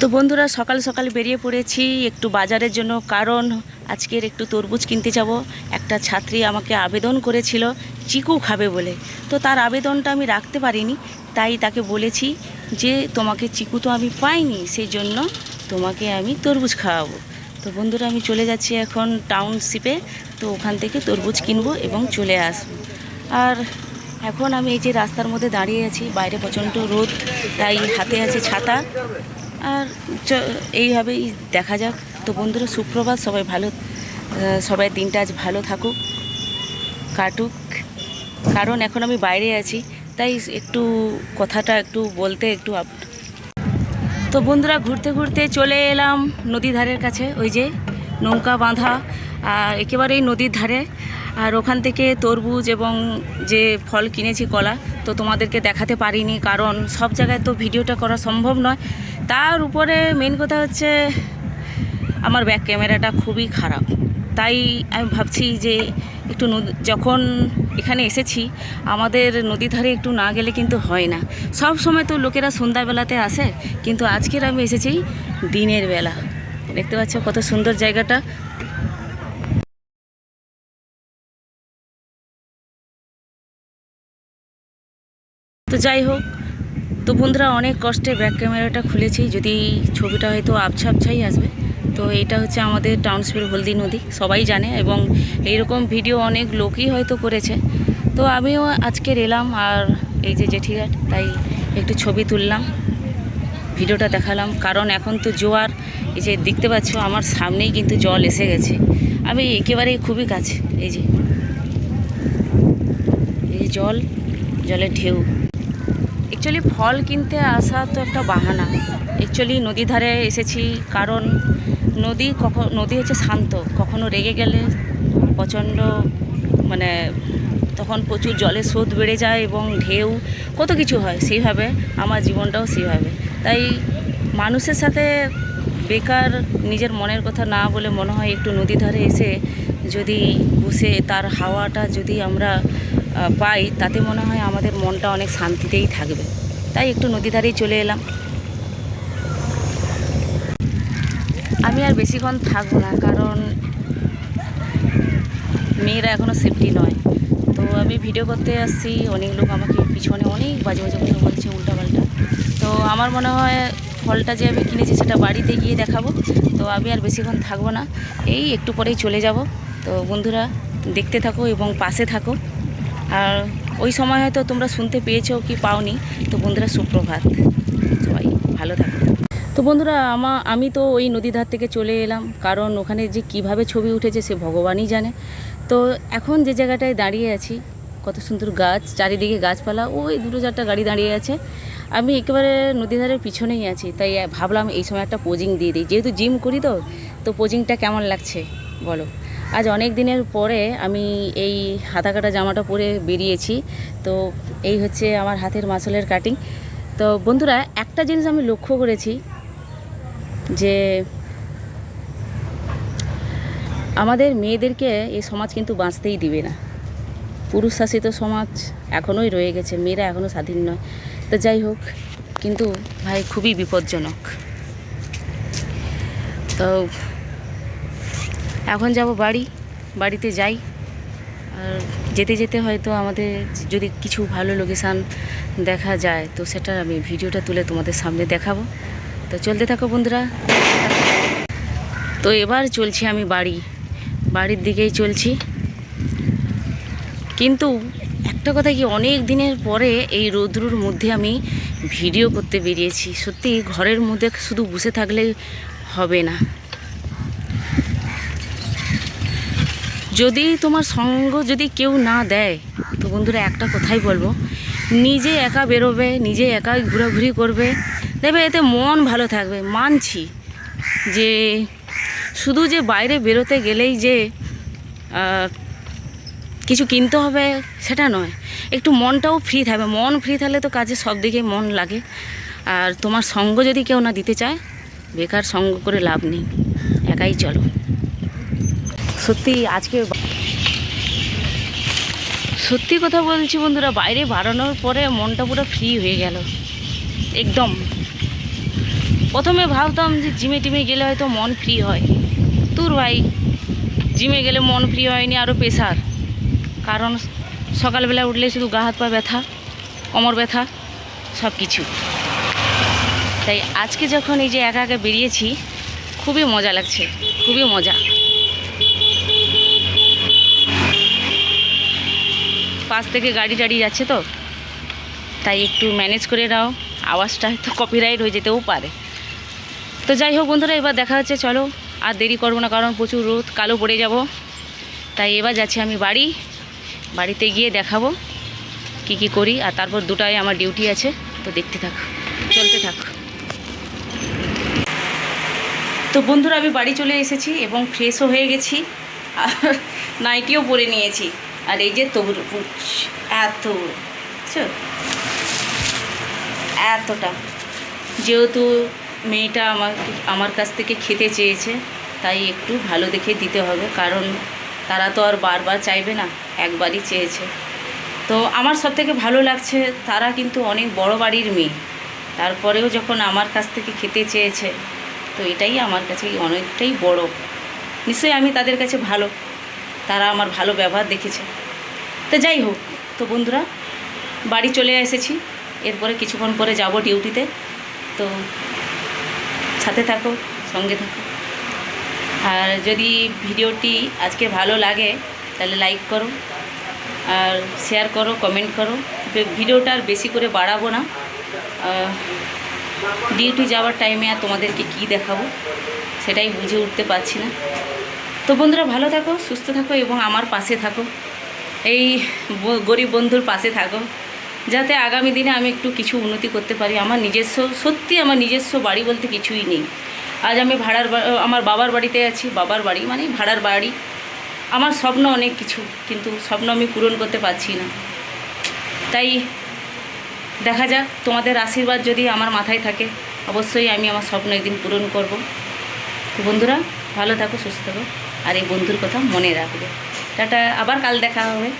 তো বন্ধুরা সকাল সকাল বেরিয়ে পড়েছি একটু বাজারের জন্য, কারণ আজকের একটু তরমুজ কিনতে যাব। একটা ছাত্রী আমাকে আবেদন করেছিল চিকু খাবে বলে, তো তার আবেদনটা আমি রাখতে পারিনি, তাই তাকে বলেছি যে তোমাকে চিকু তো আমি পাইনি, সেই জন্য তোমাকে আমি তরমুজ খাওয়াবো। তো বন্ধুরা আমি চলে যাচ্ছি এখন টাউনশিপে, তো ওখান থেকে তরমুজ কিনবো এবং চলে আসবো। আর এখন আমি এই যে রাস্তার মধ্যে দাঁড়িয়ে আছি, বাইরে প্রচণ্ড রোদ, তাই হাতে আছে ছাতা। আর এইভাবেই দেখা যাক। তো বন্ধুরা সুপ্রভাত, সবাই দিনটা আজ ভালো থাকুক, কাটুক। কারণ এখন আমি বাইরে আছি, তাই একটু কথাটা একটু বলতে একটু তো বন্ধুরা ঘুরতে ঘুরতে চলে এলাম নদীর ধারের কাছে, ওই যে নৌকা বাঁধা আর একেবারেই নদীর ধারে। আর ওখান থেকে তরমুজ এবং যে ফল কিনেছি কলা, তো তোমাদেরকে দেখাতে পারিনি, কারণ সব জায়গায় তো ভিডিওটা করা সম্ভব নয়। তার উপরে মেন কথা হচ্ছে আমার ব্যাক ক্যামেরাটা খুবই খারাপ, তাই আমি ভাবছি যে একটু যখন এখানে এসেছি আমাদের নদী ধারে একটু না গেলে কিন্তু হয় না। সব সময় তো লোকেরা সন্ধ্যাবেলাতে আসে, কিন্তু আজকের আমি এসেছি দিনের বেলা। দেখতে পাচ্ছ কত সুন্দর জায়গাটা। তো যাই হোক, তো বন্ধুরা অনেক কষ্টে ব্যাক ক্যামেরাটা খুলেছি, যদি ছবিটা হয়তো আবছা আবছাই আসবে। তো এইটা হচ্ছে আমাদের টাউনশিপের হলদি নদী, সবাই জানে, এবং এইরকম ভিডিও অনেক লোকই হয়তো করেছে। তো আমিও আজকের এলাম, আর এই যে জেঠিঘাট, তাই একটু ছবি তুললাম, ভিডিওটা দেখালাম। কারণ এখন তো জোয়ার, এই যে দেখতে পাচ্ছ আমার সামনেই কিন্তু জল এসে গেছে, আমি একেবারেই খুবই কাছে। এই যে জলের ঢেউ। অ্যাকচুয়ালি ফল কিনতে আসা তো একটা বাহানা। অ্যাকচুয়ালি নদী ধারে এসেছি, কারণ নদী হচ্ছে শান্ত, কখনো রেগে গেলে প্রচণ্ড মানে তখন প্রচুর জলের স্রোত বেড়ে যায় এবং ঢেউ কত কিছু হয়, সেইভাবে আমার জীবনটাও সেইভাবে। তাই মানুষের সাথে বেকার নিজের মনের কথা না বলে মনে হয় একটু নদী ধারে এসে যদি বসে তার হাওয়াটা যদি আমরা পাই, তাতে মনে হয় আমাদের মনটা অনেক শান্তিতেই থাকবে। তাই একটু নদী ধারেই চলে এলাম। আমি আর বেশিক্ষণ থাকবো না, কারণ মেয়েরা এখনও সেফটি নয়। তো আমি ভিডিও করতে আসছি, অনেক লোক আমাকে পিছনে অনেক বাজে বাজে কথা বলছে, উল্টাপাল্টা। তো আমার মনে হয় ফলটা যে আমি কিনেছি সেটা বাড়িতে গিয়ে দেখাবো। তো আমি আর বেশিক্ষণ থাকবো না, এই একটু পরেই চলে যাব। তো বন্ধুরা দেখতে থাকো এবং পাশে থাকো। আর ওই সময় হয়তো তোমরা শুনতে পেয়েছো কি পাওনি। তো বন্ধুরা সুপ্রভাত, সবাই ভালো থাকো। তো বন্ধুরা আমি তো ওই নদীর ধার থেকে চলে এলাম, কারণ ওখানে যে কিভাবে ছবি উঠেছে সে ভগবানই জানে। তো এখন যে জায়গাটায় দাঁড়িয়ে আছি, কত সুন্দর গাছ, চারিদিকে গাছপালা, ওই দুটো চারটা গাড়ি দাঁড়িয়ে আছে। আমি একেবারে নদী ধারের পিছনেই আছি, তাই ভাবলাম এই সময় একটা পোজিং দিয়ে দিই, যেহেতু জিম করি। তো পোজিংটা কেমন লাগছে বলো। আজ অনেক দিনের পরে আমি এই হাতা কাটা জামাটা পরে বেরিয়েছি। তো এই হচ্ছে আমার হাতের মাসলের কাটিং। তো বন্ধুরা একটা জিনিস আমি লক্ষ্য করেছি, যে আমাদের মেয়েদেরকে এই সমাজ কিন্তু বাঁচতেই দিবে না। পুরুষ শাসিত সমাজ এখনোই রয়ে গেছে, মেয়েরা এখনও স্বাধীন নয়। তো যাই হোক, কিন্তু ভাই খুবই বিপজ্জনক। তো এখন যাব বাড়িতে যাই। আর যেতে যেতে হয়তো আমাদের যদি কিছু ভালো লোকেশান দেখা যায়, তো সেটা আমি ভিডিওটা তুলে তোমাদের সামনে দেখাবো। তো চলতে থাকো বন্ধুরা। তো এবার চলছি আমি বাড়ির দিকেই চলছি। কিন্তু একটা কথা কি, অনেক দিনের পরে এই রৌদ্রুর মধ্যে আমি ভিডিও করতে বেরিয়েছি। সত্যি ঘরের মধ্যে শুধু বসে থাকলেই হবে না, যদি তোমার সঙ্গ যদি কেউ না দেয়। তো বন্ধুরা একটা কথাই বলবো, নিজে একা বেরোবে, নিজে একা ঘোরাঘুরি করবে, দেখবে এতে মন ভালো থাকবে। মানছি যে শুধু যে বাইরে বেরোতে গেলেই যে কিছু কিনতে হবে সেটা নয়, একটু মনটাও ফ্রি থাকবে। মন ফ্রি থাকলে তো কাজে সব দিকে মন লাগে। আর তোমার সঙ্গ যদি কেউ না দিতে চায়, বেকার সঙ্গ করে লাভ নেই, একাই চলো। সত্যি আজকে সত্যি কথা বলছি বন্ধুরা, বাইরে বাড়ানোর পরে মনটা পুরো ফ্রি হয়ে গেল একদম। প্রথমে ভাবতাম যে জিমে টিমে গেলে হয়তো মন ফ্রি হয়, তোর ভাই জিমে গেলে মন ফ্রি হয়নি, আরও প্রেশার। কারণ সকালবেলা উঠলে শুধু গা হাত পা ব্যথা, কোমর ব্যথা, সব কিছু। তাই আজকে যখন এই যে একা একা বেরিয়েছি, খুবই মজা লাগছে, খুবই মজা। পাশ থেকে গাড়ি টাড়ি যাচ্ছে তো, তাই একটু ম্যানেজ করে নাও, আওয়াজটা হয়তো কপিরাইট হয়ে যেতেও পারে। তো যাই হোক বন্ধুরা, এবার দেখা হচ্ছে, চলো আর দেরি করবো না, কারণ প্রচুর রোদ, কালো পড়ে যাব। তাই এবার যাচ্ছি আমি বাড়িতে গিয়ে দেখাবো কি করি। আর তারপর 2টায় আমার ডিউটি আছে, তো দেখতে থাক, চলতে থাক। তো বন্ধুরা, আমি বাড়ি চলে এসেছি এবং ফ্রেশও হয়ে গেছি, আর নাইটিও পরে নিয়েছি। আর এই যে তরমুজ, এতটা, যেহেতু মেয়েটা আমার কাছ থেকে খেতে চেয়েছে, তাই একটু ভালো দেখে দিতে হবে, কারণ তারা তো আর বারবার চাইবে না, একবারই চেয়েছে। তো আমার সবথেকে ভালো লাগছে, তারা কিন্তু অনেক বড় বাড়ির মেয়ে, তারপরেও যখন আমার কাছ থেকে খেতে চেয়েছে, তো এটাই আমার কাছে অনেকটাই বড়। নিশ্চয়ই আমি তাদের কাছে ভালো, তারা আমার ভালো ব্যবহার দেখেছে। তো যাই হোক, তো বন্ধুরা বাড়ি চলে এসেছি, এরপরে কিছুক্ষণ পরে যাব ডিউটিতে। তো সাথে থাকো, সঙ্গে থাকো। আর যদি ভিডিওটি আজকে ভালো লাগে তাহলে লাইক করো, আর শেয়ার করো, কমেন্ট করো। ভিডিওটা আর বেশি করে বাড়াবো না, ডিউটি যাওয়ার টাইমে আর তোমাদেরকে কি দেখাবো সেটাই বুঝে উঠতে পারছি না। তো বন্ধুরা ভালো থাকো, সুস্থ থাকো এবং আমার পাশে থাকো, এই গরিব বন্ধুর পাশে থাকো, যাতে আগামী দিনে আমি একটু কিছু উন্নতি করতে পারি। আমার নিজস্ব বাড়ি বলতে কিছুই নেই। আজ আমি আমার বাবার বাড়িতে আছি, বাবার বাড়ি মানে ভাড়ার বাড়ি। আমার স্বপ্ন অনেক কিছু, কিন্তু স্বপ্ন আমি পূরণ করতে পারছি না। তাই দেখা যাক, তোমাদের আশীর্বাদ যদি আমার মাথায় থাকে, অবশ্যই আমি আমার স্বপ্ন একদিন পূরণ করব। তো বন্ধুরা ভালো থাকো, সুস্থ থাকো, আর এই বন্ধুর কথা মনে রাখবে। টাটা, আবার কাল দেখা হবে।